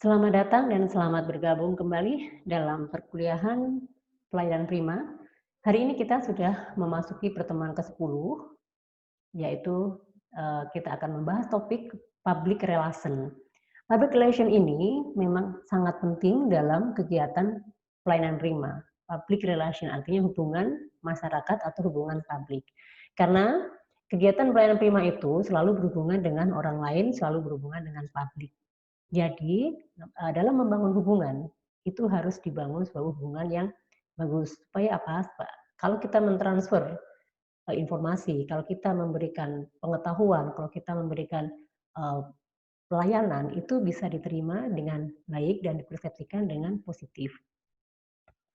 Selamat datang dan selamat bergabung kembali dalam perkuliahan pelayanan prima. Hari ini kita sudah memasuki pertemuan ke-10, yaitu kita akan membahas topik public relation. Public relation ini memang sangat penting dalam kegiatan pelayanan prima. Public relation artinya hubungan masyarakat atau hubungan publik. Karena kegiatan pelayanan prima itu selalu berhubungan dengan orang lain, selalu berhubungan dengan publik. Jadi, dalam membangun hubungan, itu harus dibangun sebuah hubungan yang bagus. Supaya apa? Kalau kita mentransfer informasi, kalau kita memberikan pengetahuan, kalau kita memberikan eee, pelayanan, itu bisa diterima dengan baik dan dipersepsikan dengan positif.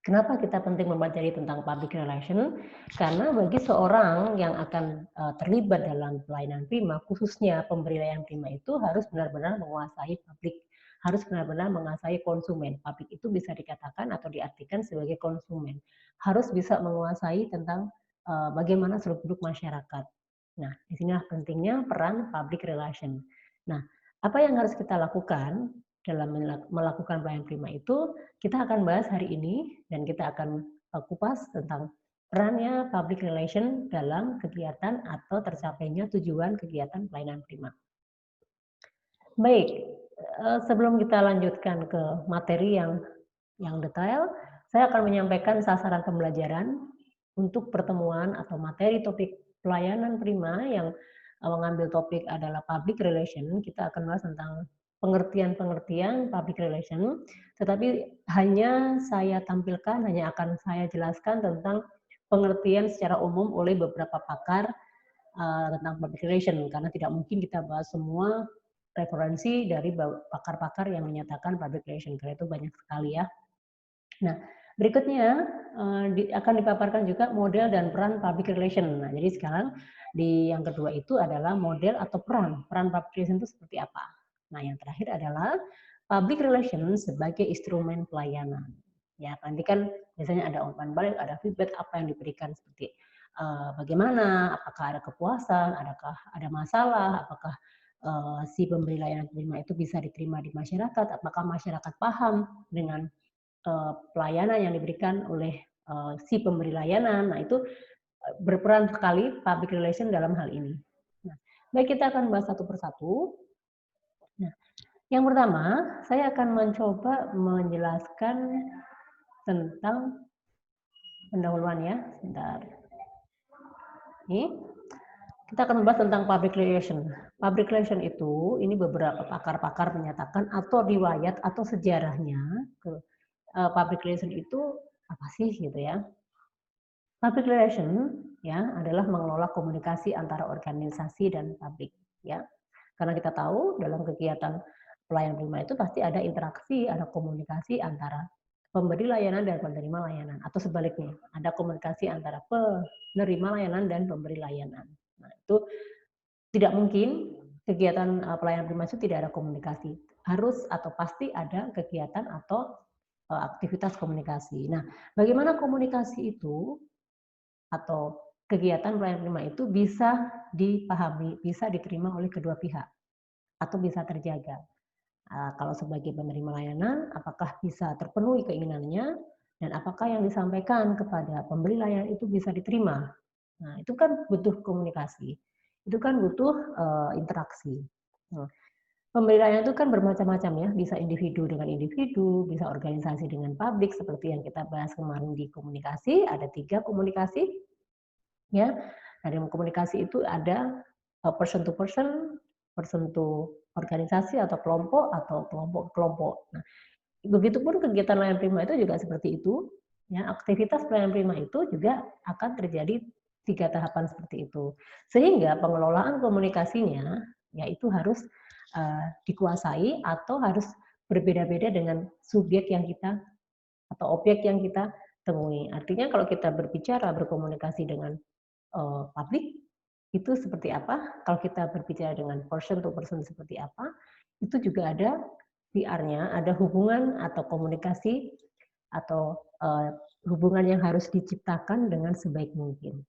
Kenapa kita penting mempelajari tentang public relation? Karena bagi seorang yang akan terlibat dalam pelayanan prima, khususnya pemberi layanan prima itu harus benar-benar menguasai publik, harus benar-benar menguasai konsumen. Publik itu bisa dikatakan atau diartikan sebagai konsumen. Harus bisa menguasai tentang bagaimana seluk-beluk masyarakat. Nah, disinilah pentingnya peran public relation. Nah, apa yang harus kita lakukan dalam melakukan pelayanan prima itu, kita akan bahas hari ini dan kita akan kupas tentang perannya public relation dalam kegiatan atau tercapainya tujuan kegiatan pelayanan prima. Baik, sebelum kita lanjutkan ke materi yang detail, saya akan menyampaikan sasaran pembelajaran untuk pertemuan atau materi topik pelayanan prima yang mengambil topik adalah public relation. Kita akan bahas tentang pengertian-pengertian public relation, tetapi hanya saya tampilkan, hanya akan saya jelaskan tentang pengertian secara umum oleh beberapa pakar tentang public relation, karena tidak mungkin kita bahas semua referensi dari pakar-pakar yang menyatakan public relation, karena itu banyak sekali ya. Nah, berikutnya akan dipaparkan juga model dan peran public relation. Nah, jadi sekarang di yang kedua itu adalah model atau peran public relation itu seperti apa. Nah, yang terakhir adalah public relation sebagai instrumen pelayanan. Ya, nanti kan biasanya ada umpan balik, ada feedback apa yang diberikan seperti bagaimana, apakah ada kepuasan, adakah ada masalah, apakah si pemberi layanan prima itu bisa diterima di masyarakat, apakah masyarakat paham dengan pelayanan yang diberikan oleh si pemberi layanan. Nah, itu berperan sekali public relation dalam hal ini. Nah, baik, kita akan bahas satu persatu. Nah, yang pertama, saya akan mencoba menjelaskan tentang pendahuluan ya. Sebentar. Ini kita akan membahas tentang public relation. Public relation itu, ini beberapa pakar-pakar menyatakan atau riwayat atau sejarahnya public relation itu apa sih gitu ya. Public relation ya adalah mengelola komunikasi antara organisasi dan publik ya. Karena kita tahu dalam kegiatan pelayanan prima itu pasti ada interaksi, ada komunikasi antara pemberi layanan dan penerima layanan atau sebaliknya, ada komunikasi antara penerima layanan dan pemberi layanan. Nah, itu tidak mungkin kegiatan pelayanan prima itu tidak ada komunikasi. Harus atau pasti ada kegiatan atau aktivitas komunikasi. Nah, bagaimana komunikasi itu atau kegiatan pelayanan prima itu bisa dipahami, bisa diterima oleh kedua pihak atau bisa terjaga. Kalau sebagai penerima layanan, apakah bisa terpenuhi keinginannya dan apakah yang disampaikan kepada pemberi layanan itu bisa diterima. Nah, itu kan butuh komunikasi, itu kan butuh interaksi. Nah, pemberi layanan itu kan bermacam-macam ya, bisa individu dengan individu, bisa organisasi dengan publik, seperti yang kita bahas kemarin di komunikasi, ada 3 komunikasi, ya. Nah, dalam komunikasi itu ada person to person, person to organisasi atau kelompok ke kelompok. Nah, begitupun kegiatan layanan prima itu juga seperti itu, ya. Aktivitas pelayanan prima itu juga akan terjadi 3 tahapan seperti itu. Sehingga pengelolaan komunikasinya, ya itu harus dikuasai atau harus berbeda-beda dengan subjek yang kita atau objek yang kita temui. Artinya kalau kita berbicara, berkomunikasi dengan publik itu seperti apa, kalau kita berbicara dengan person to person seperti apa, itu juga ada PR-nya, ada hubungan atau komunikasi atau hubungan yang harus diciptakan dengan sebaik mungkin.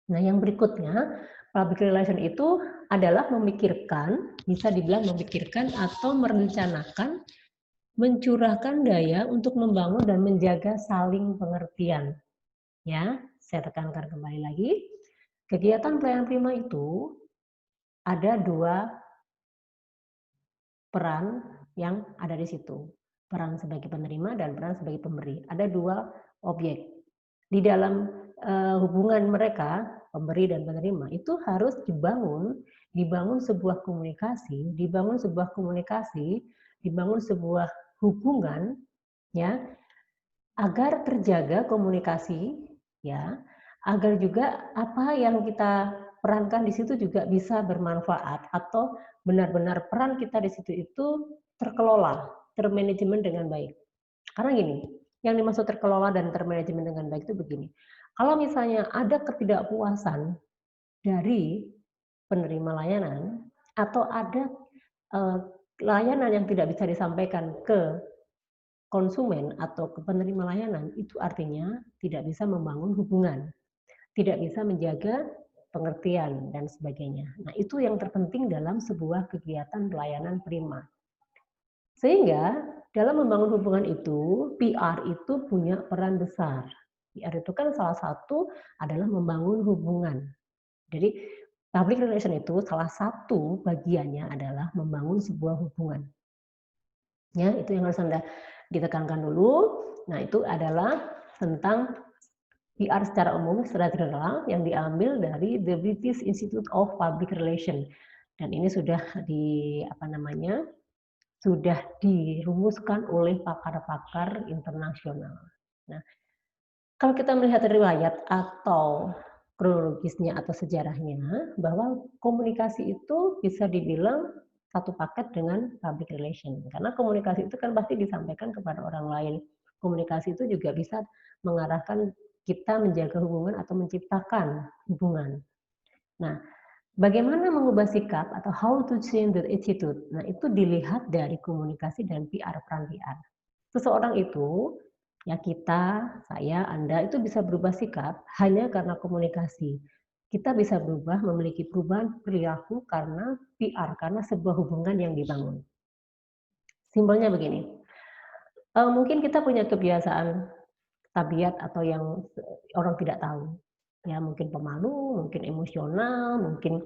Nah, yang berikutnya, public relation itu adalah memikirkan, bisa dibilang memikirkan atau merencanakan mencurahkan daya untuk membangun dan menjaga saling pengertian. Ya, saya tekankan kembali lagi. Kegiatan pelayanan prima itu ada dua peran yang ada di situ. Peran sebagai penerima dan peran sebagai pemberi. Ada dua objek. Di dalam hubungan mereka, pemberi dan penerima, itu harus dibangun sebuah komunikasi, dibangun sebuah hubungan, ya, agar terjaga komunikasi, ya, agar juga apa yang kita perankan di situ juga bisa bermanfaat atau benar-benar peran kita di situ itu terkelola, termanajemen dengan baik. Karena gini, yang dimaksud terkelola dan termanajemen dengan baik itu begini. Kalau misalnya ada ketidakpuasan dari penerima layanan atau ada layanan yang tidak bisa disampaikan ke konsumen atau ke penerima layanan, itu artinya tidak bisa membangun hubungan, tidak bisa menjaga pengertian dan sebagainya. Nah, itu yang terpenting dalam sebuah kegiatan pelayanan prima. Sehingga dalam membangun hubungan itu, PR itu punya peran besar. PR itu kan salah satu adalah membangun hubungan. Jadi public relation itu salah satu bagiannya adalah membangun sebuah hubungan. Ya, itu yang harus Anda ditekankan dulu. Nah, itu adalah tentang PR secara umum, secara general yang diambil dari The British Institute of Public Relations. Dan ini sudah sudah dirumuskan oleh pakar-pakar internasional. Nah, kalau kita melihat riwayat atau kronologisnya atau sejarahnya, bahwa komunikasi itu bisa dibilang satu paket dengan public relation. Karena komunikasi itu kan pasti disampaikan kepada orang lain. Komunikasi itu juga bisa mengarahkan kita menjaga hubungan atau menciptakan hubungan. Nah, bagaimana mengubah sikap atau how to change the attitude? Nah, itu dilihat dari komunikasi dan PR, peran PR. Seseorang itu, ya kita, saya, Anda, itu bisa berubah sikap hanya karena komunikasi. Kita bisa berubah, memiliki perubahan perilaku karena PR, karena sebuah hubungan yang dibangun. Simpelnya begini, mungkin kita punya kebiasaan tabiat atau yang orang tidak tahu. Ya, mungkin pemalu, mungkin emosional, mungkin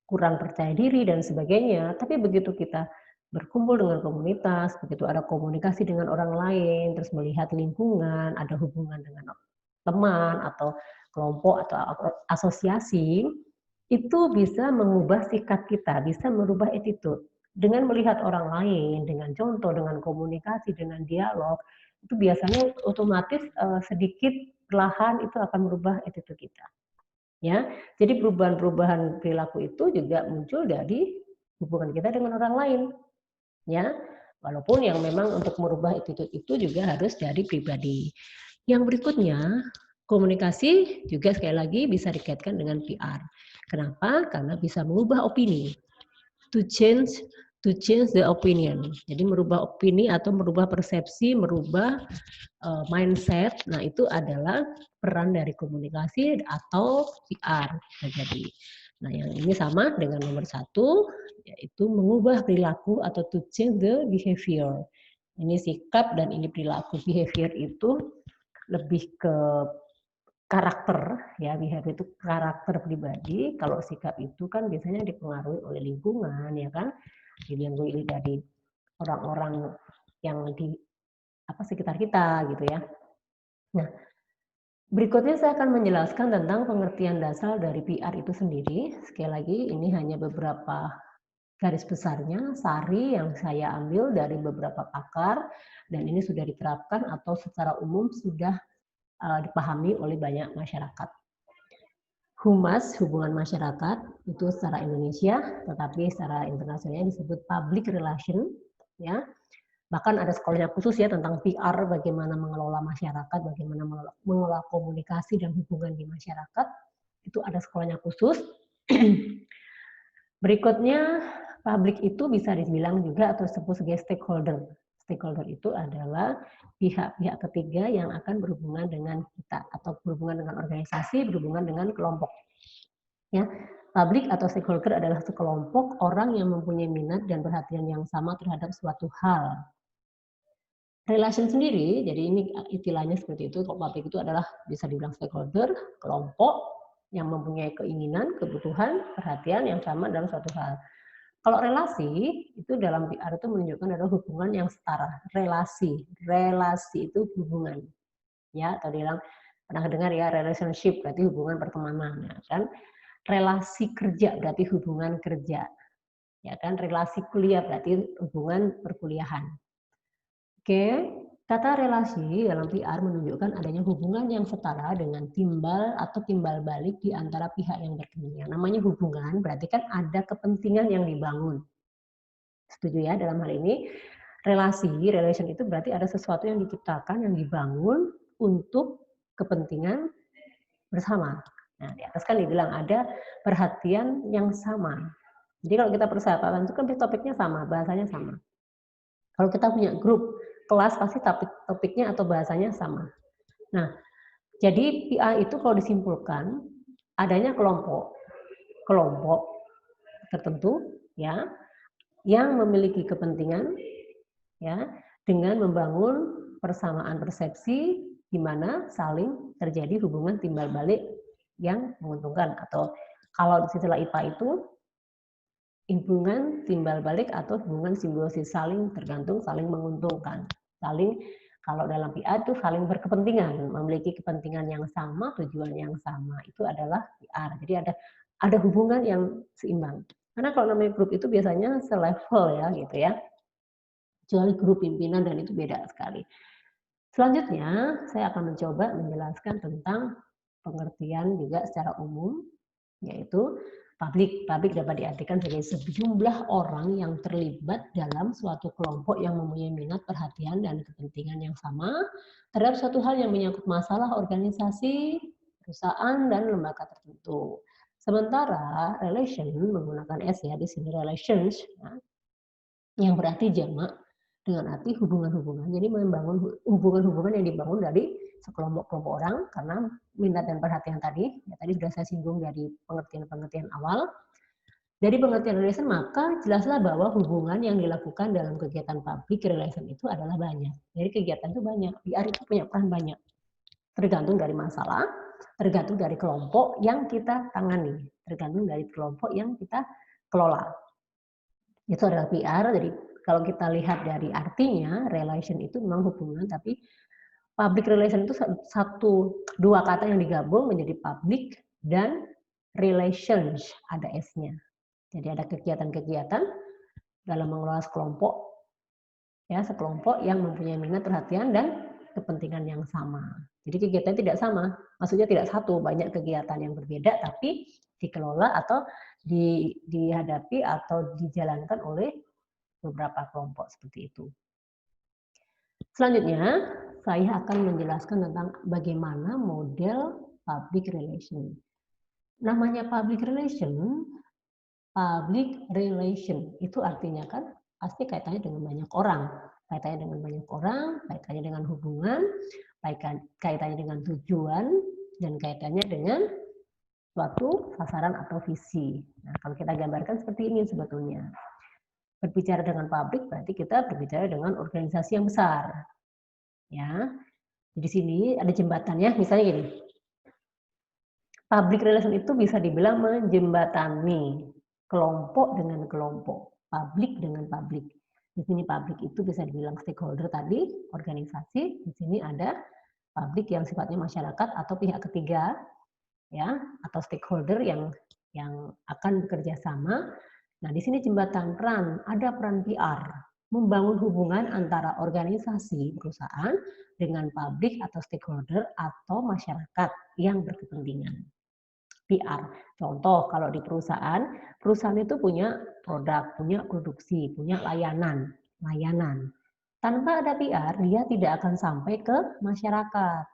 kurang percaya diri dan sebagainya. Tapi begitu kita berkumpul dengan komunitas, begitu ada komunikasi dengan orang lain, terus melihat lingkungan, ada hubungan dengan teman atau kelompok atau asosiasi, itu bisa mengubah sikap kita, bisa merubah attitude. Dengan melihat orang lain, dengan contoh, dengan komunikasi, dengan dialog, itu biasanya otomatis sedikit perlahan itu akan merubah attitude kita. Ya, jadi perubahan-perubahan perilaku itu juga muncul dari hubungan kita dengan orang lain. Ya, walaupun yang memang untuk merubah attitude itu juga harus dari pribadi. Yang berikutnya, komunikasi juga sekali lagi bisa dikaitkan dengan PR. Kenapa? Karena bisa mengubah opini. To change the opinion. Jadi merubah opini atau merubah persepsi, merubah mindset. Nah, itu adalah peran dari komunikasi atau PR bisa jadi. Nah, yang ini sama dengan nomor 1, yaitu mengubah perilaku atau to change the behavior. Ini sikap dan ini perilaku. Behavior itu lebih ke karakter, ya, behavior itu karakter pribadi. Kalau sikap itu kan biasanya dipengaruhi oleh lingkungan, ya kan, dipengaruhi dari orang-orang yang di sekitar kita gitu ya. Nah, berikutnya saya akan menjelaskan tentang pengertian dasar dari PR itu sendiri. Sekali lagi, ini hanya beberapa garis besarnya, sari yang saya ambil dari beberapa pakar, dan ini sudah diterapkan atau secara umum sudah dipahami oleh banyak masyarakat. Humas, hubungan masyarakat, itu secara Indonesia, tetapi secara internasional disebut public relation, ya. Bahkan ada sekolahnya khusus ya tentang PR, bagaimana mengelola masyarakat, bagaimana mengelola komunikasi dan hubungan di masyarakat. Itu ada sekolahnya khusus. Berikutnya, publik itu bisa dibilang juga atau disebut sebagai stakeholder. Stakeholder itu adalah pihak-pihak ketiga yang akan berhubungan dengan kita atau berhubungan dengan organisasi, berhubungan dengan kelompok. Ya, Publik atau stakeholder adalah sekelompok orang yang mempunyai minat dan perhatian yang sama terhadap suatu hal. Relation sendiri, jadi ini istilahnya seperti itu, kalau publik itu adalah bisa dibilang stakeholder, kelompok yang mempunyai keinginan, kebutuhan, perhatian yang sama dalam suatu hal. Kalau relasi, itu dalam PR itu menunjukkan adalah hubungan yang setara. Relasi itu hubungan. Ya, atau bilang, pernah dengar ya, relationship, berarti hubungan pertemanan. Ya, kan? Relasi kerja, berarti hubungan kerja. Ya kan, relasi kuliah, berarti hubungan perkuliahan. Oke, kata relasi dalam PR menunjukkan adanya hubungan yang setara dengan timbal atau timbal balik di antara pihak yang berkepentingan. Namanya hubungan berarti kan ada kepentingan yang dibangun. Setuju ya dalam hal ini? Relation itu berarti ada sesuatu yang diciptakan, yang dibangun untuk kepentingan bersama. Nah, di atas kan dibilang ada perhatian yang sama. Jadi kalau kita persahabatan itu kan topiknya sama, bahasanya sama. Kalau kita punya grup kelas pasti topiknya atau bahasanya sama. Nah, jadi PI itu kalau disimpulkan adanya kelompok tertentu ya yang memiliki kepentingan ya dengan membangun persamaan persepsi di mana saling terjadi hubungan timbal balik yang menguntungkan, atau kalau di istilah IPA itu hubungan timbal balik atau hubungan simbiosis, saling tergantung, saling menguntungkan. Saling, kalau dalam PR itu saling berkepentingan, memiliki kepentingan yang sama, tujuan yang sama. Itu adalah PR. Jadi ada hubungan yang seimbang. Karena kalau namanya grup itu biasanya selevel ya gitu ya. Kecuali grup pimpinan dan itu beda sekali. Selanjutnya, saya akan mencoba menjelaskan tentang pengertian juga secara umum, yaitu publik. Publik dapat diartikan sebagai sejumlah orang yang terlibat dalam suatu kelompok yang mempunyai minat, perhatian, dan kepentingan yang sama terhadap suatu hal yang menyangkut masalah organisasi, perusahaan, dan lembaga tertentu. Sementara relation menggunakan S ya, di sini relations, ya, yang berarti jamak dengan arti hubungan-hubungan. Jadi membangun hubungan-hubungan yang dibangun dari sekelompok-kelompok orang karena minat dan perhatian tadi, ya tadi sudah saya singgung dari pengertian-pengertian awal. Dari pengertian relation maka jelaslah bahwa hubungan yang dilakukan dalam kegiatan public relation itu adalah banyak. Jadi kegiatan itu banyak, PR itu punya peran banyak. Tergantung dari masalah, tergantung dari kelompok yang kita tangani, tergantung dari kelompok yang kita kelola. Itu adalah PR, jadi kalau kita lihat dari artinya, relation itu memang hubungan, tapi public relation itu dua kata yang digabung menjadi public dan relations, ada S-nya. Jadi ada kegiatan-kegiatan dalam mengelola sekelompok, ya sekelompok yang mempunyai minat, perhatian, dan kepentingan yang sama. Jadi kegiatan tidak sama, maksudnya tidak satu, banyak kegiatan yang berbeda, tapi dikelola atau dihadapi atau dijalankan oleh beberapa kelompok seperti itu. Selanjutnya, saya akan menjelaskan tentang bagaimana model public relation. Namanya public relation itu artinya kan pasti kaitannya dengan banyak orang. Kaitannya dengan banyak orang, kaitannya dengan hubungan, kaitannya dengan tujuan, dan kaitannya dengan suatu sasaran atau visi. Nah, kalau kita gambarkan seperti ini sebetulnya. Berbicara dengan publik berarti kita berbicara dengan organisasi yang besar. Ya. Di sini ada jembatannya, misalnya gini. Public relation itu bisa dibilang menjembatani kelompok dengan kelompok, publik dengan publik. Di sini publik itu bisa dibilang stakeholder tadi, organisasi. Di sini ada publik yang sifatnya masyarakat atau pihak ketiga, ya, atau stakeholder yang akan bekerja sama. Nah, di sini jembatan peran, ada peran PR, membangun hubungan antara organisasi perusahaan dengan publik atau stakeholder atau masyarakat yang berkepentingan. PR. Contoh, kalau di perusahaan itu punya produk, punya produksi, punya layanan. Tanpa ada PR, dia tidak akan sampai ke masyarakat.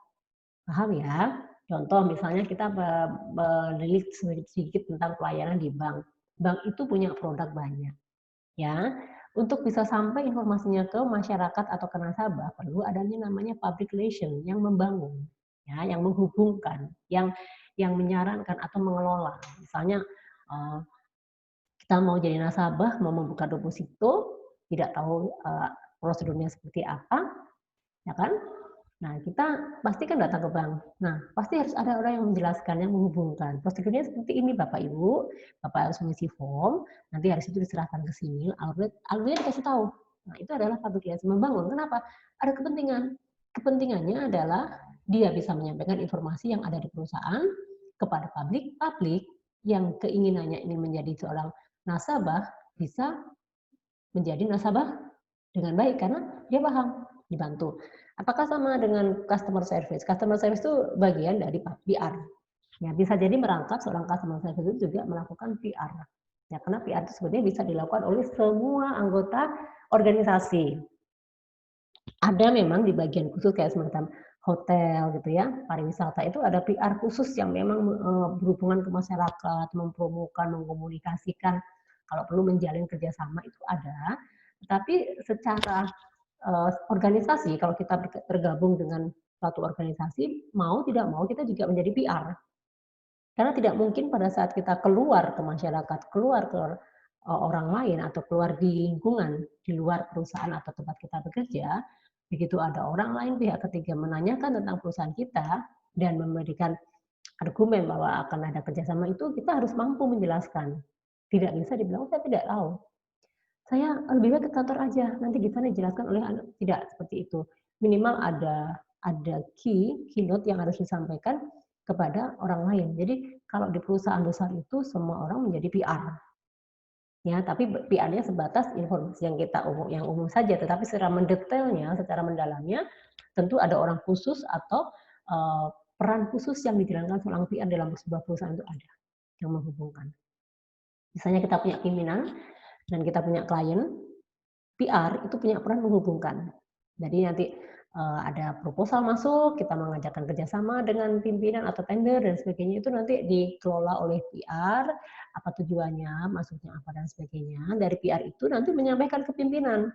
Paham ya? Contoh, misalnya kita menilik sedikit tentang pelayanan di bank. Bank itu punya produk banyak. Ya, untuk bisa sampai informasinya ke masyarakat atau ke nasabah, perlu adanya namanya public relation yang membangun, ya, yang menghubungkan, yang menyarankan atau mengelola. Misalnya kita mau jadi nasabah, mau membuka deposito, tidak tahu prosedurnya seperti apa, ya kan? Nah, kita pasti kan datang ke bank. Nah, pasti harus ada orang yang menjelaskan, yang menghubungkan. Prosedurnya seperti ini, Bapak Ibu. Bapak harus mengisi form, nanti harus itu diserahkan ke sini, alurnya dikasih tahu. Nah, itu adalah public relation membangun. Kenapa? Ada kepentingan. Kepentingannya adalah dia bisa menyampaikan informasi yang ada di perusahaan kepada publik yang keinginannya ini menjadi seorang nasabah bisa menjadi nasabah dengan baik karena dia paham, dibantu. Apakah sama dengan customer service? Customer service itu bagian dari PR. Ya, bisa jadi merangkap seorang customer service itu juga melakukan PR. Ya, karena PR itu sebenarnya bisa dilakukan oleh semua anggota organisasi. Ada memang di bagian khusus kayak semacam hotel gitu ya, pariwisata itu ada PR khusus yang memang berhubungan ke masyarakat, mempromokan, mengkomunikasikan, kalau perlu menjalin kerjasama itu ada. Tetapi secara organisasi, kalau kita tergabung dengan suatu organisasi, mau tidak mau kita juga menjadi PR. Karena tidak mungkin pada saat kita keluar ke masyarakat, keluar ke orang lain atau keluar di lingkungan, di luar perusahaan atau tempat kita bekerja, begitu ada orang lain pihak ketiga menanyakan tentang perusahaan kita dan memberikan argumen bahwa akan ada kerjasama itu, kita harus mampu menjelaskan. Tidak bisa dibilang, saya tidak tahu. Saya lebih baik ke kantor aja, nanti di sana dijelaskan oleh anak. Tidak seperti itu. Minimal ada keynote yang harus disampaikan kepada orang lain. Jadi kalau di perusahaan besar itu semua orang menjadi PR. Ya, tapi PR-nya sebatas informasi yang kita yang umum saja, tetapi secara mendetailnya, secara mendalamnya tentu ada orang khusus atau peran khusus yang dijalankan seorang PR dalam sebuah perusahaan itu ada yang menghubungkan. Misalnya kita punya pimpinan dan kita punya klien, PR itu punya peran menghubungkan. Jadi nanti ada proposal masuk, kita mengajakkan kerjasama dengan pimpinan atau tender dan sebagainya, itu nanti dikelola oleh PR, apa tujuannya, masuknya apa dan sebagainya. Dari PR itu nanti menyampaikan ke pimpinan,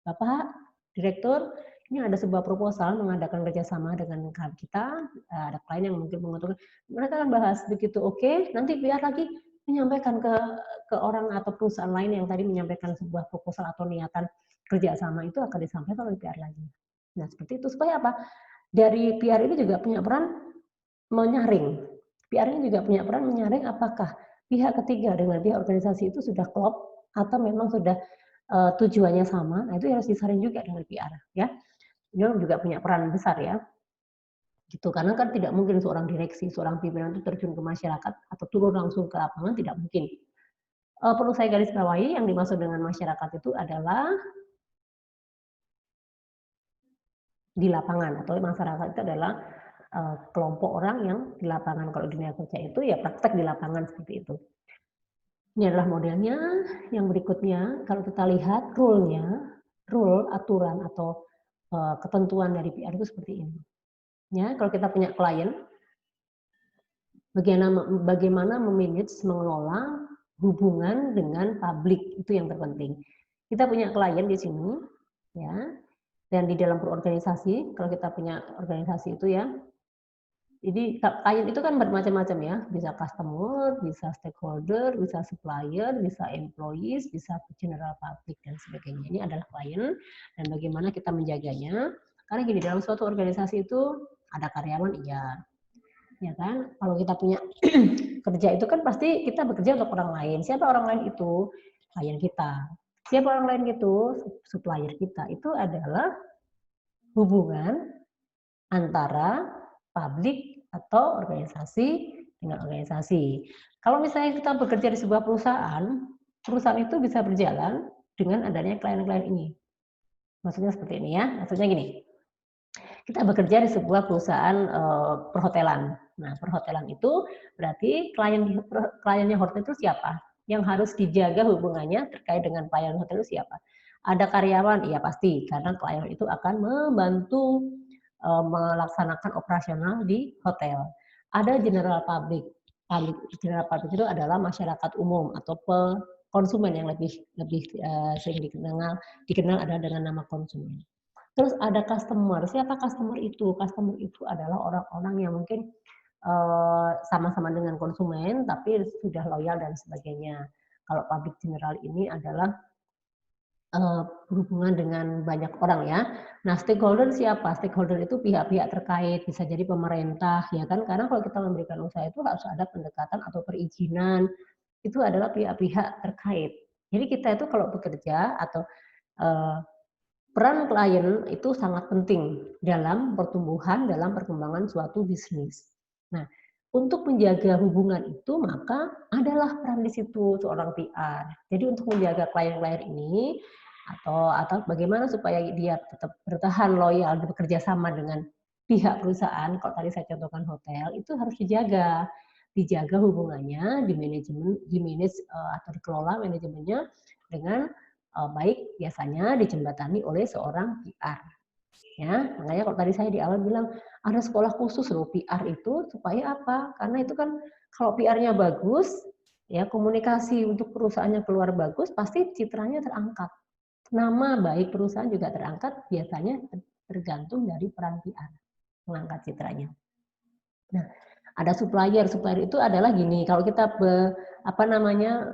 Bapak Direktur, ini ada sebuah proposal mengadakan kerjasama dengan kita, ada klien yang mungkin menguntungkan, mereka akan bahas begitu oke, nanti PR lagi menyampaikan ke orang atau perusahaan lain yang tadi menyampaikan sebuah proposal atau niatan kerjasama itu akan disampaikan oleh PR lagi. Nah, seperti itu. Supaya apa? Dari PR ini juga punya peran menyaring. PR ini juga punya peran menyaring apakah pihak ketiga dengan pihak organisasi itu sudah klop atau memang sudah tujuannya sama. Nah, itu harus disaring juga dengan PR. Ya, dia juga punya peran besar ya. Gitu. Karena kan tidak mungkin seorang direksi, seorang pimpinan itu terjun ke masyarakat atau turun langsung ke lapangan, tidak mungkin. Perlu saya garis bawahi, yang dimaksud dengan masyarakat itu adalah di lapangan, atau masyarakat itu adalah kelompok orang yang di lapangan. Kalau dunia kerja itu ya praktek di lapangan seperti itu. Ini adalah modelnya. Yang berikutnya, kalau kita lihat rule, aturan atau ketentuan dari PR itu seperti ini. Ya, kalau kita punya klien, bagaimana memanage, mengelola hubungan dengan publik, itu yang terpenting. Kita punya klien di sini, ya, dan di dalam berorganisasi, kalau kita punya organisasi itu ya, jadi klien itu kan bermacam-macam ya, bisa customer, bisa stakeholder, bisa supplier, bisa employees, bisa general public dan sebagainya. Ini adalah klien dan bagaimana kita menjaganya. Karena gini, dalam suatu organisasi itu ada karyawan, iya, ya kan? Kalau kita punya kerja itu kan pasti kita bekerja untuk orang lain. Siapa orang lain itu? Klien kita. Siapa orang lain itu? Supplier kita. Itu adalah hubungan antara publik atau organisasi dengan organisasi. Kalau misalnya kita bekerja di sebuah perusahaan, perusahaan itu bisa berjalan dengan adanya klien-klien ini. Maksudnya seperti ini ya. Maksudnya gini, kita bekerja di sebuah perusahaan perhotelan. Nah, perhotelan itu berarti kliennya hotel itu siapa? Yang harus dijaga hubungannya terkait dengan pelayanan hotel itu siapa? Ada karyawan, iya pasti, karena klien itu akan membantu melaksanakan operasional di hotel. Ada general public. General public itu adalah masyarakat umum atau konsumen yang lebih sering dikenal adalah dengan nama konsumen. Terus ada customer. Siapa customer itu? Customer itu adalah orang-orang yang mungkin sama-sama dengan konsumen, tapi sudah loyal dan sebagainya. Kalau public general ini adalah berhubungan dengan banyak orang ya. Nah, stakeholder siapa? Stakeholder itu pihak-pihak terkait, bisa jadi pemerintah, ya kan? Karena kalau kita memberikan usaha itu harus ada pendekatan atau perizinan, itu adalah pihak-pihak terkait. Jadi kita itu kalau bekerja atau uh, peran klien itu sangat penting dalam pertumbuhan, dalam perkembangan suatu bisnis. Nah, untuk menjaga hubungan itu maka adalah peran di situ seorang PR. Jadi untuk menjaga klien-klien ini atau bagaimana supaya dia tetap bertahan loyal bekerja sama dengan pihak perusahaan, kalau tadi saya contohkan hotel, itu harus dijaga hubungannya, atau dikelola manajemennya dengan baik, biasanya dijembatani oleh seorang PR. Ya, makanya kalau tadi saya di awal bilang ada sekolah khusus loh PR itu supaya apa? Karena itu kan kalau PR-nya bagus, ya komunikasi untuk perusahaannya keluar bagus, pasti citranya terangkat. Nama baik perusahaan juga terangkat, biasanya tergantung dari peran PR mengangkat citranya. Nah, ada supplier. Supplier itu adalah gini, kalau kita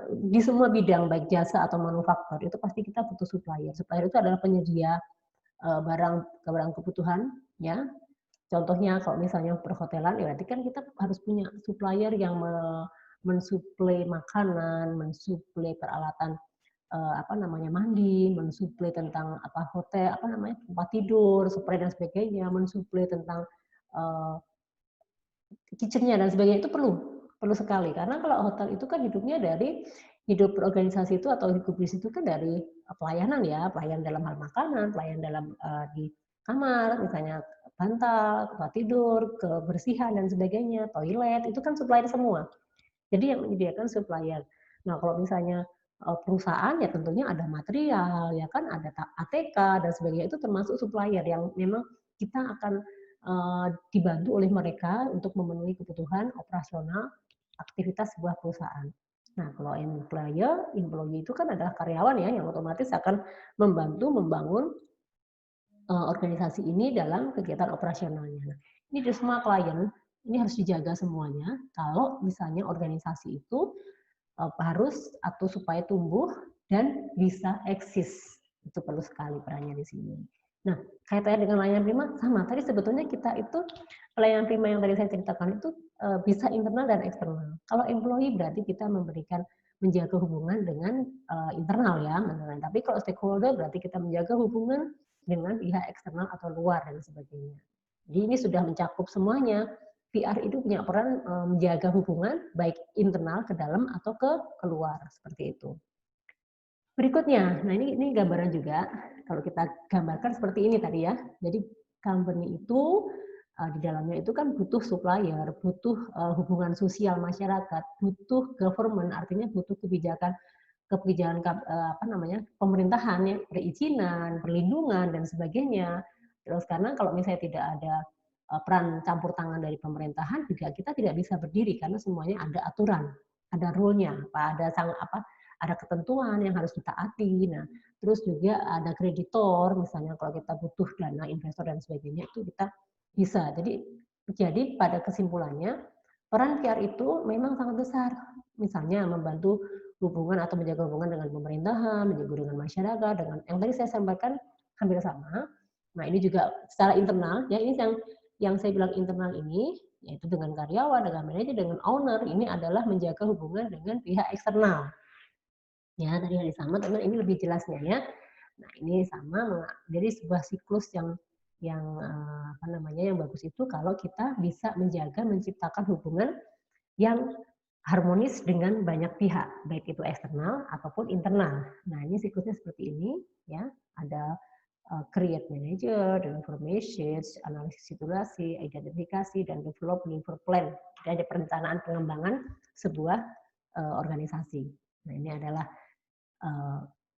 di semua bidang baik jasa atau manufaktur itu pasti kita butuh supplier. Supplier itu adalah penyedia barang kebutuhan, ya. Contohnya kalau misalnya perhotelan, ya berarti kan kita harus punya supplier yang mensuplai makanan, mensuplai peralatan mandi, mensuplai tentang hotel, tempat tidur, spray dan sebagainya, mensuplai tentang kitchennya dan sebagainya itu perlu sekali karena kalau hotel itu kan hidupnya dari hidup organisasi itu atau hidup bisnis itu kan dari pelayanan ya, pelayan dalam hal makanan, pelayan dalam di kamar, misalnya bantal, tempat tidur, kebersihan dan sebagainya, toilet, itu kan supplier semua. Jadi yang menyediakan supplier. Nah, kalau misalnya perusahaan ya tentunya ada material, ya kan ada ATK dan sebagainya itu termasuk supplier yang memang kita akan dibantu oleh mereka untuk memenuhi kebutuhan operasional aktivitas sebuah perusahaan. Nah, kalau employee itu kan adalah karyawan ya yang otomatis akan membantu membangun organisasi ini dalam kegiatan operasionalnya. Nah, ini di semua klien ini harus dijaga semuanya. Kalau misalnya organisasi itu harus atau supaya tumbuh dan bisa eksis. Itu perlu sekali perannya di sini. Nah, kaitannya dengan layanan prima sama. Tadi sebetulnya kita itu pelayanan prima yang tadi saya ceritakan itu bisa internal dan eksternal. Kalau employee berarti kita menjaga hubungan dengan internal ya, tapi kalau stakeholder berarti kita menjaga hubungan dengan pihak eksternal atau luar dan sebagainya. Jadi ini sudah mencakup semuanya. PR itu punya peran menjaga hubungan baik internal ke dalam atau ke keluar seperti itu. Berikutnya, nah ini gambaran juga kalau kita gambarkan seperti ini tadi ya. Jadi company itu di dalamnya itu kan butuh supplier, butuh hubungan sosial masyarakat, butuh government, artinya butuh kebijakan pemerintahan ya, perizinan, perlindungan dan sebagainya. Terus karena kalau misalnya tidak ada peran campur tangan dari pemerintahan juga kita tidak bisa berdiri karena semuanya ada aturan, ada rule-nya, ada ketentuan yang harus ditaati. Nah, terus juga ada kreditor, misalnya kalau kita butuh dana investor dan sebagainya itu kita bisa. Jadi pada kesimpulannya peran PR itu memang sangat besar. Misalnya membantu hubungan atau menjaga hubungan dengan pemerintahan, menjaga dengan masyarakat, dengan yang tadi saya sampaikan hampir sama. Nah, ini juga secara internal, ya ini yang saya bilang internal ini, yaitu dengan karyawan, dengan manajer, dengan owner, ini adalah menjaga hubungan dengan pihak eksternal. Ya, tadi hari sama, teman ini lebih jelasnya ya. Nah, ini sama, jadi sebuah siklus yang bagus itu kalau kita bisa menjaga, menciptakan hubungan yang harmonis dengan banyak pihak, baik itu eksternal ataupun internal. Nah, ini siklusnya seperti ini, ya. Ada create manager, information, analisis situasi, identifikasi, dan develop liver plan. Jadi ada perencanaan pengembangan sebuah organisasi. Nah, ini adalah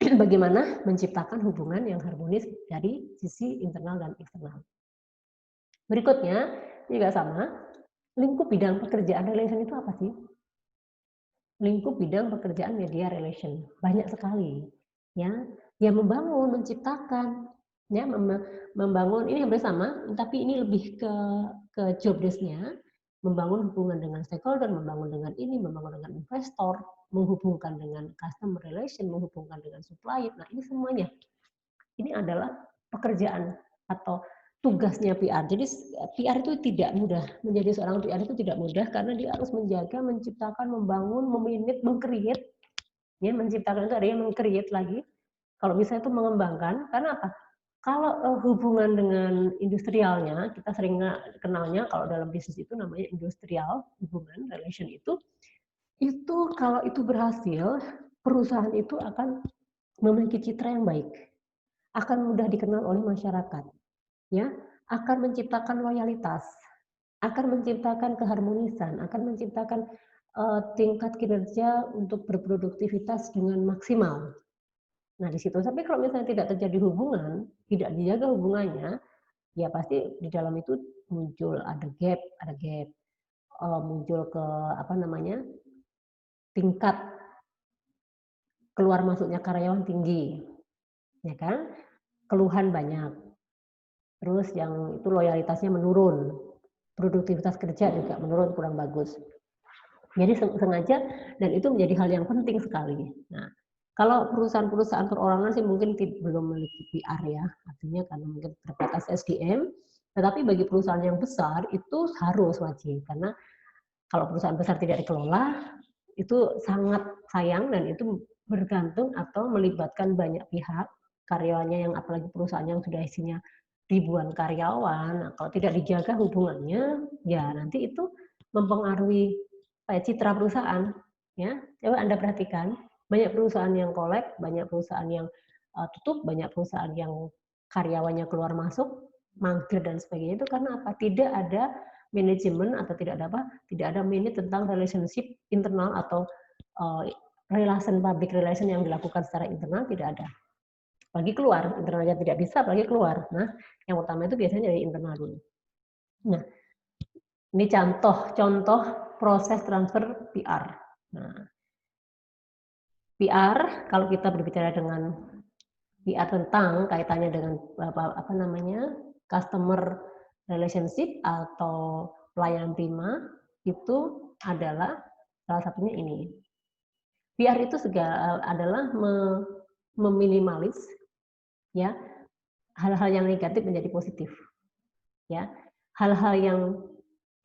bagaimana menciptakan hubungan yang harmonis dari sisi internal dan eksternal. Berikutnya, juga sama, lingkup bidang pekerjaan relation itu apa sih? Lingkup bidang pekerjaan media relation banyak sekali, ya. Ya membangun, menciptakan, ya membangun ini hampir sama, tapi ini lebih ke job desk-nya. membangun hubungan dengan stakeholder, membangun dengan ini, membangun dengan investor, menghubungkan dengan customer relation, menghubungkan dengan supplier. Nah, ini semuanya. Ini adalah pekerjaan atau tugasnya PR. Jadi PR itu tidak mudah. Menjadi seorang PR itu tidak mudah karena dia harus menjaga, menciptakan, membangun, meminit, meng-create. Ya, menciptakan itu artinya meng-create lagi. Kalau bisa itu mengembangkan. Karena apa? Kalau hubungan dengan industrialnya, kita sering kenalnya kalau dalam bisnis itu namanya industrial, hubungan, relation itu kalau itu berhasil, perusahaan itu akan memiliki citra yang baik, akan mudah dikenal oleh masyarakat, ya, akan menciptakan loyalitas, akan menciptakan keharmonisan, akan menciptakan tingkat kinerja untuk berproduktivitas dengan maksimal. Nah, di situ. Tapi kalau misalnya tidak terjadi hubungan, tidak dijaga hubungannya, ya pasti di dalam itu muncul ada gap, muncul ke apa namanya, tingkat keluar masuknya karyawan tinggi, ya kan? Keluhan banyak. Terus yang itu loyalitasnya menurun, produktivitas kerja juga menurun, kurang bagus. Jadi sengaja, dan itu menjadi hal yang penting sekali. Nah, kalau perusahaan-perusahaan perorangan sih mungkin belum memiliki PR ya, artinya karena mungkin terbatas SDM, tetapi bagi perusahaan yang besar itu harus wajib, karena kalau perusahaan besar tidak dikelola, itu sangat sayang dan itu bergantung atau melibatkan banyak pihak, karyawannya yang apalagi perusahaan yang sudah isinya ribuan karyawan, nah, kalau tidak dijaga hubungannya, ya nanti itu mempengaruhi citra perusahaan. Ya, coba Anda perhatikan, banyak perusahaan yang kolab, banyak perusahaan yang tutup, banyak perusahaan yang karyawannya keluar masuk, mangkir dan sebagainya itu karena apa? Tidak ada manajemen atau tidak ada manage tentang relationship internal atau public relation yang dilakukan secara internal tidak ada. Apalagi keluar, internalnya tidak bisa, apalagi keluar. Nah, yang utama itu biasanya dari internal dulu. Nah, ini contoh proses transfer PR. Nah, PR kalau kita berbicara dengan PR tentang kaitannya dengan apa namanya customer relationship atau pelayanan prima itu adalah salah satunya ini. PR itu adalah meminimalis ya hal-hal yang negatif menjadi positif, ya, hal-hal yang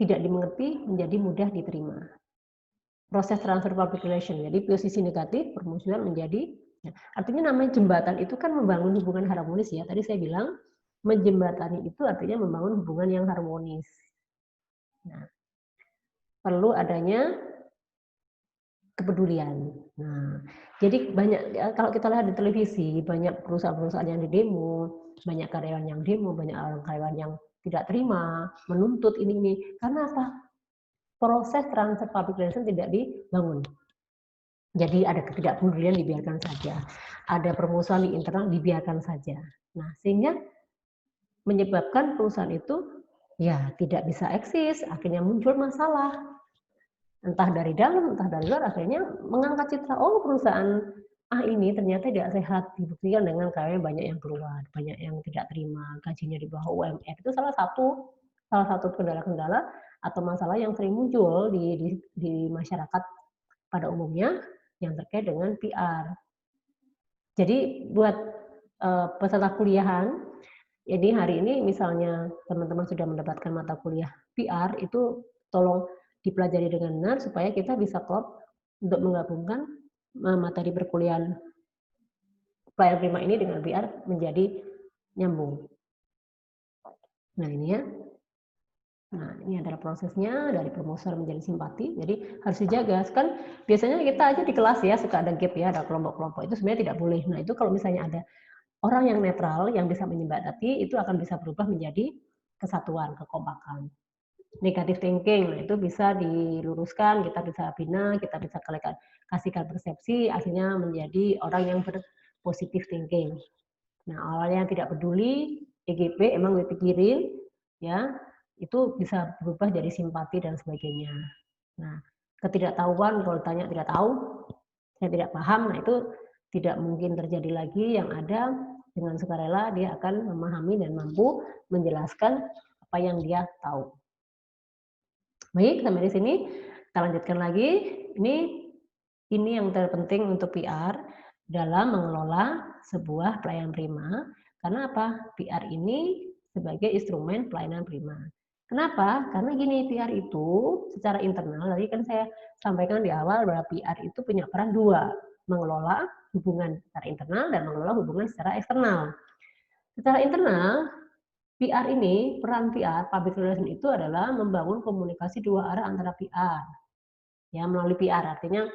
tidak dimengerti menjadi mudah diterima. Proses transfer public relation, jadi posisi negatif permusuhan menjadi, ya, artinya namanya jembatan itu kan membangun hubungan harmonis ya. Tadi saya bilang menjembatani itu artinya membangun hubungan yang harmonis. Nah, perlu adanya kepedulian. Nah, jadi banyak kalau kita lihat di televisi, banyak perusahaan-perusahaan yang didemo, banyak karyawan yang demo, banyak karyawan yang tidak terima, menuntut ini. Karena apa? Proses transfer public relation tidak dibangun. Jadi ada ketidakpedulian dibiarkan saja. Ada permusuhan di internal dibiarkan saja. Nah, sehingga menyebabkan perusahaan itu ya tidak bisa eksis, akhirnya muncul masalah. Entah dari dalam, entah dari luar, akhirnya mengangkat citra, oh perusahaan ini ternyata tidak sehat, dibuktikan dengan karyawan banyak yang keluar, banyak yang tidak terima, gajinya di bawah UMR. Itu salah satu kendala-kendala atau masalah yang sering muncul di masyarakat pada umumnya yang terkait dengan PR. Jadi buat peserta kuliahan, jadi hari ini misalnya teman-teman sudah mendapatkan mata kuliah PR, itu tolong dipelajari dengan benar supaya kita bisa klop untuk menggabungkan materi perkuliahan pelayanan prima ini dengan PR menjadi nyambung. Nah ini ya. Nah ini adalah prosesnya dari permusuhan menjadi simpati. Jadi harus dijaga. Kan biasanya kita aja di kelas ya suka ada gap ya, ada kelompok-kelompok. Itu sebenarnya tidak boleh. Nah itu kalau misalnya ada orang yang netral yang bisa menyembatati itu akan bisa berubah menjadi kesatuan, kekompakan. Negative thinking, nah itu bisa diluruskan, kita bisa bina, kita bisa kasihkan persepsi, akhirnya menjadi orang yang berpositive thinking. Nah awalnya yang tidak peduli, EGP emang dipikirin, ya itu bisa berubah jadi simpati dan sebagainya. Nah ketidaktahuan kalau ditanya tidak tahu, saya tidak paham, nah itu tidak mungkin terjadi lagi. Yang ada dengan sukarela dia akan memahami dan mampu menjelaskan apa yang dia tahu. Baik, sampai di sini kita lanjutkan lagi. Ini yang terpenting untuk PR dalam mengelola sebuah pelayanan prima. Karena apa? PR ini sebagai instrumen pelayanan prima. Kenapa? Karena gini, PR itu secara internal, tadi kan saya sampaikan di awal bahwa PR itu punya peran dua, mengelola hubungan secara internal dan mengelola hubungan secara eksternal. Secara internal, PR ini, peran PR, public relation itu adalah membangun komunikasi dua arah antara PR. Ya, melalui PR artinya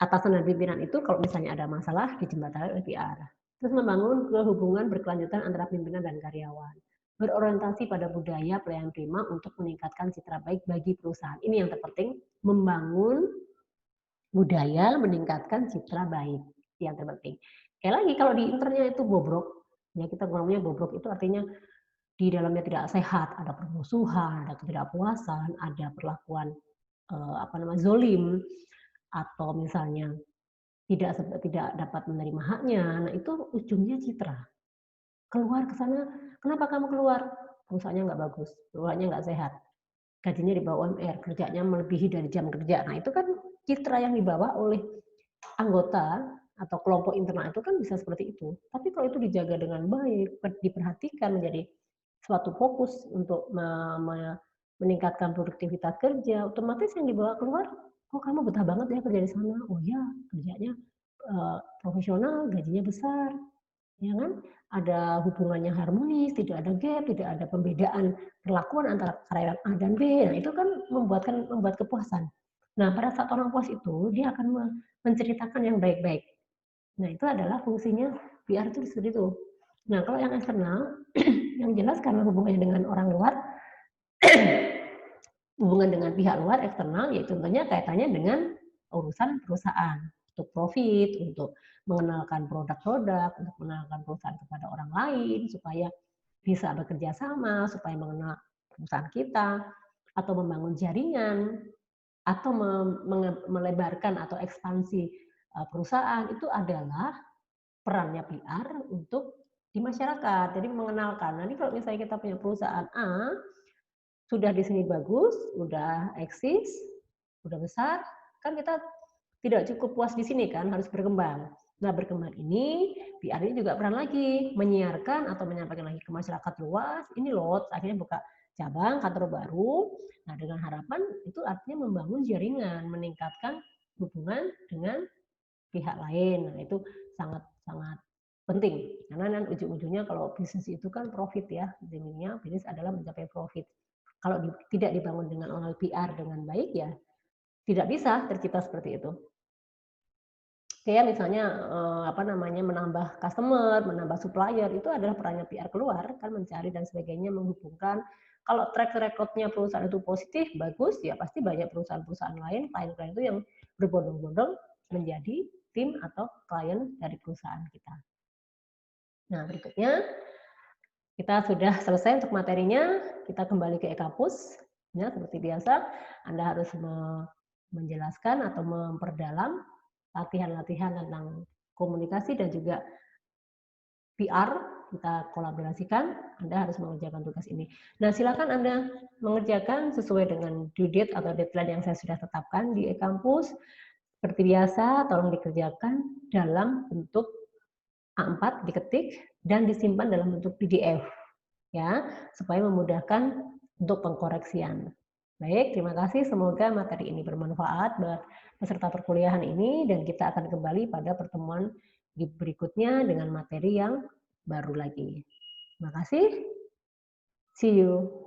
atasan dan pimpinan itu kalau misalnya ada masalah dijembatani oleh PR. Terus membangun hubungan berkelanjutan antara pimpinan dan karyawan. Berorientasi pada budaya pelayanan prima untuk meningkatkan citra baik bagi perusahaan. Ini yang terpenting, membangun budaya meningkatkan citra baik. Yang terpenting. Sekali lagi kalau di internya itu bobrok, ya kita ngomongnya bobrok itu artinya di dalamnya tidak sehat, ada permusuhan, ada ketidakpuasan, ada perlakuan zolim, atau misalnya tidak dapat menerima haknya. Nah, itu ujungnya citra. Keluar ke sana, kenapa kamu keluar? Perusahaannya nggak bagus, perusahaannya nggak sehat, gajinya di bawah UMR, kerjanya melebihi dari jam kerja. Nah, itu kan citra yang dibawa oleh anggota atau kelompok internal itu kan bisa seperti itu. Tapi kalau itu dijaga dengan baik, diperhatikan menjadi suatu fokus untuk meningkatkan produktivitas kerja, otomatis yang dibawa keluar, oh kamu betah banget ya kerja di sana. Oh ya, kerjanya profesional, gajinya besar, ya kan? Ada hubungannya harmonis, tidak ada gap, tidak ada pembedaan perlakuan antara karyawan A dan B. Nah, itu kan membuat kepuasan. Nah, pada saat orang puas itu, dia akan menceritakan yang baik-baik. Nah, itu adalah fungsinya PR itu seperti itu. Nah, kalau yang eksternal, yang jelas karena hubungannya dengan orang luar, hubungan dengan pihak luar eksternal, yaitu tentunya kaitannya dengan urusan perusahaan, untuk profit, untuk mengenalkan produk-produk, untuk mengenalkan perusahaan kepada orang lain, supaya bisa bekerja sama, supaya mengenal perusahaan kita, atau membangun jaringan, atau melebarkan atau ekspansi perusahaan, itu adalah perannya PR untuk di masyarakat. Jadi mengenalkan. Nanti kalau misalnya kita punya perusahaan A, sudah di sini bagus, udah eksis, udah besar, kan kita tidak cukup puas di sini kan, harus berkembang. Nah, berkembang ini, PR ini juga peran lagi, menyiarkan atau menyampaikan lagi ke masyarakat luas, ini loh, akhirnya buka cabang, kantor baru. Nah, dengan harapan itu artinya membangun jaringan, meningkatkan hubungan dengan pihak lain. Nah, itu sangat-sangat penting. Karena kan ujung-ujungnya kalau bisnis itu kan profit ya, intinya bisnis adalah mencapai profit. Kalau tidak dibangun dengan oleh PR dengan baik ya tidak bisa tercipta seperti itu. Kayak misalnya menambah customer, menambah supplier itu adalah perannya PR keluar kan mencari dan sebagainya menghubungkan. Kalau track recordnya perusahaan itu positif bagus ya pasti banyak perusahaan-perusahaan lain klien-klien itu yang berbondong-bondong menjadi tim atau klien dari perusahaan kita. Nah berikutnya kita sudah selesai untuk materinya, kita kembali ke e-kampus. Ya, seperti biasa, Anda harus menjelaskan atau memperdalam latihan-latihan tentang komunikasi dan juga PR, kita kolaborasikan, Anda harus mengerjakan tugas ini. Nah, silakan Anda mengerjakan sesuai dengan due date atau deadline yang saya sudah tetapkan di e-kampus. Seperti biasa, tolong dikerjakan dalam bentuk A4 diketik dan disimpan dalam bentuk PDF ya, supaya memudahkan untuk pengkoreksian. Baik, terima kasih. Semoga materi ini bermanfaat buat peserta perkuliahan ini dan kita akan kembali pada pertemuan di berikutnya dengan materi yang baru lagi. Terima kasih. See you.